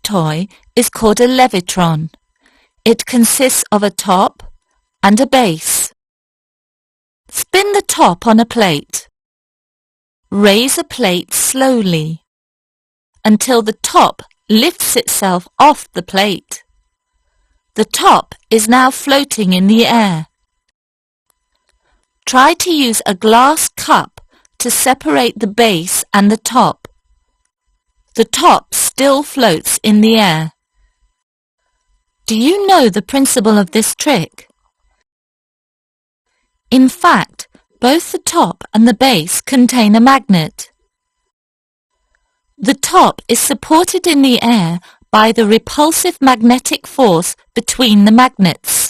toy is called a levitron. It consists of a top and a base. Spin the top on a plate. Raise a plate slowly until the top lifts itself off the plate. The top is now floating in the air. Try to use a glass cup to separate the base and the top. The top still floats in the air. Do you know the principle of this trick? In fact, both the top and the base contain a magnet. The top is supported in the air by the repulsive magnetic force between the magnets.